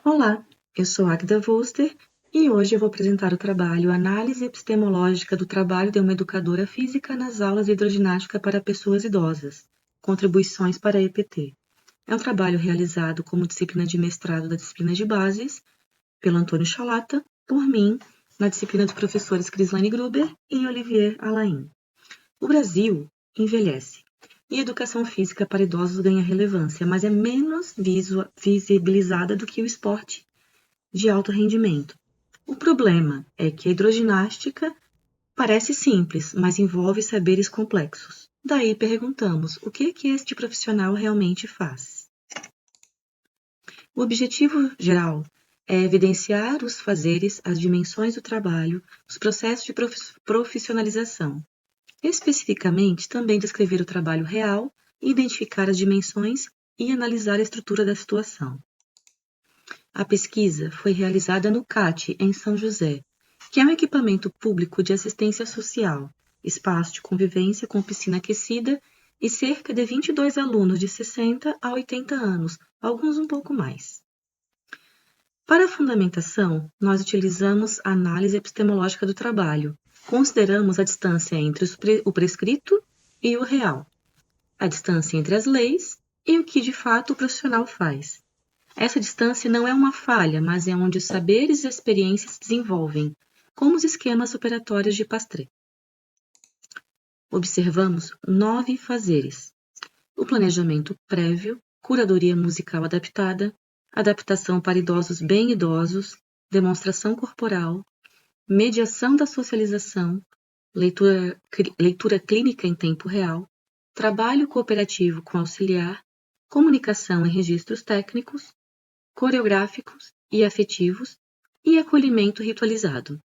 Olá, eu sou Agda Wolster e hoje eu vou apresentar o trabalho Análise Epistemológica do Trabalho de uma Educadora Física nas Aulas de Hidroginástica para Pessoas Idosas, Contribuições para a EPT. É um trabalho realizado como disciplina de mestrado da disciplina de Bases, pelo Antônio Chalata, por mim, na disciplina dos professores Crislane Gruber e Olivier Alain. O Brasil envelhece e a educação física para idosos ganha relevância, mas é menos visibilizada do que o esporte de alto rendimento. O problema é que a hidroginástica parece simples, mas envolve saberes complexos. Daí perguntamos, o que este profissional realmente faz? O objetivo geral é evidenciar os fazeres, as dimensões do trabalho, os processos de profissionalização. Especificamente, também descrever o trabalho real, identificar as dimensões e analisar a estrutura da situação. A pesquisa foi realizada no CAT, em São José, que é um equipamento público de assistência social, espaço de convivência com piscina aquecida e cerca de 22 alunos de 60 a 80 anos, alguns um pouco mais. Para a fundamentação, nós utilizamos a análise epistemológica do trabalho. Consideramos a distância entre o prescrito e o real, a distância entre as leis e o que de fato o profissional faz. Essa distância não é uma falha, mas é onde os saberes e experiências se desenvolvem, como os esquemas operatórios de Pasteur. Observamos 9 fazeres: o planejamento prévio, curadoria musical adaptada, adaptação para idosos bem idosos, demonstração corporal, mediação da socialização, leitura clínica em tempo real, trabalho cooperativo com auxiliar, comunicação em registros técnicos, coreográficos e afetivos e acolhimento ritualizado.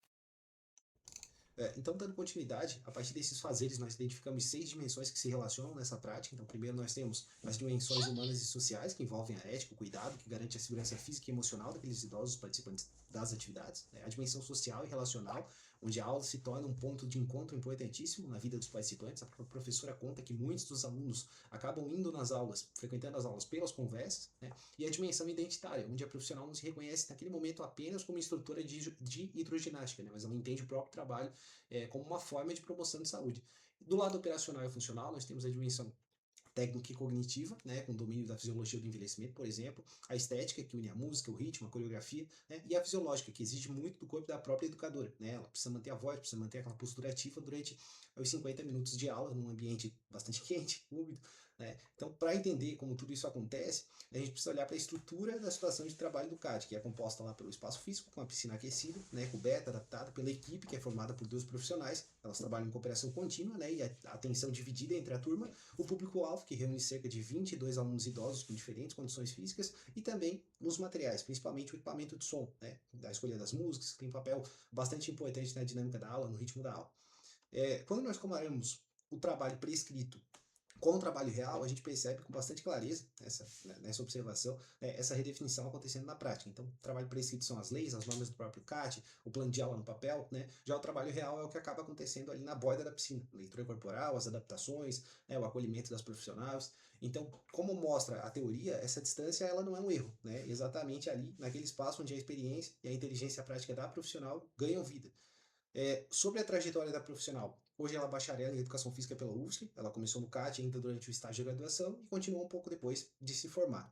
Então, dando continuidade, a partir desses fazeres, nós identificamos 6 dimensões que se relacionam nessa prática. Então, primeiro nós temos as dimensões humanas e sociais, que envolvem a ética, o cuidado, que garante a segurança física e emocional daqueles idosos participantes das atividades. A dimensão social e relacional, onde a aula se torna um ponto de encontro importantíssimo na vida dos participantes. A professora conta que muitos dos alunos acabam indo nas aulas, frequentando as aulas pelas conversas, né? E a dimensão identitária, onde a profissional não se reconhece naquele momento apenas como instrutora de hidroginástica, né? Mas ela entende o próprio trabalho como uma forma de promoção de saúde. Do lado operacional e funcional, nós temos a dimensão técnica e cognitiva, né, com domínio da fisiologia do envelhecimento, por exemplo, a estética, que une a música, o ritmo, a coreografia, né, e a fisiológica, que exige muito do corpo da própria educadora. Né, ela precisa manter a voz, precisa manter aquela postura ativa durante os 50 minutos de aula, num ambiente bastante quente, úmido. Né? Então, para entender como tudo isso acontece, a gente precisa olhar para a estrutura da situação de trabalho do CAD, que é composta lá pelo espaço físico, com a piscina aquecida, né, coberta, adaptada, pela equipe, que é formada por 2 profissionais, elas trabalham em cooperação contínua, né, e a atenção dividida entre a turma, o público-alvo, que reúne cerca de 22 alunos idosos com diferentes condições físicas, e também os materiais, principalmente o equipamento de som, né, da escolha das músicas, que tem um papel bastante importante na dinâmica da aula, no ritmo da aula. Quando nós comparamos o trabalho prescrito com o trabalho real, a gente percebe com bastante clareza nessa observação, essa redefinição acontecendo na prática. Então, o trabalho prescrito são as leis, as normas do próprio CAT, o plano de aula no papel, né? Já o trabalho real é o que acaba acontecendo ali na borda da piscina, leitura corporal, as adaptações, né? O acolhimento das profissionais. Então, como mostra a teoria, essa distância ela não é um erro, né? Exatamente ali, naquele espaço onde a experiência e a inteligência prática da profissional ganham vida. Sobre a trajetória da profissional, hoje ela é bacharel em Educação Física pela UFSC, ela começou no CAT ainda durante o estágio de graduação e continuou um pouco depois de se formar.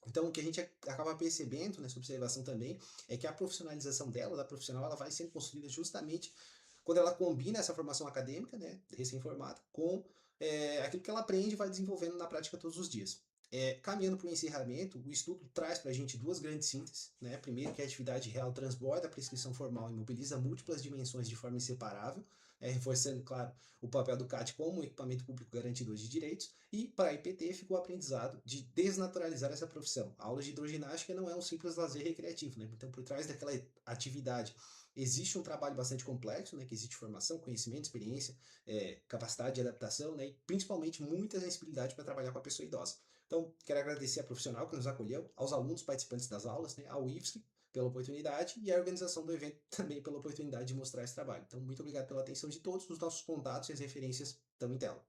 Então, o que a gente acaba percebendo nessa observação também é que a profissionalização dela, da profissional, ela vai sendo construída justamente quando ela combina essa formação acadêmica, né, recém-formada, com aquilo que ela aprende e vai desenvolvendo na prática todos os dias. Caminhando para o encerramento, o estudo traz para a gente 2 grandes sínteses. Né? Primeiro, que a atividade real transborda a prescrição formal e mobiliza múltiplas dimensões de forma inseparável, reforçando, claro, o papel do CAT como um equipamento público garantidor de direitos. E para a IPT ficou o aprendizado de desnaturalizar essa profissão. A aula de hidroginástica não é um simples lazer recreativo. Né? Então, por trás daquela atividade existe um trabalho bastante complexo, né, que existe formação, conhecimento, experiência, capacidade de adaptação, né, e principalmente muita sensibilidade para trabalhar com a pessoa idosa. Então, quero agradecer a profissional que nos acolheu, aos alunos participantes das aulas, né, ao IFSC pela oportunidade e à organização do evento também pela oportunidade de mostrar esse trabalho. Então, muito obrigado pela atenção de todos, os nossos contatos e as referências estão em tela.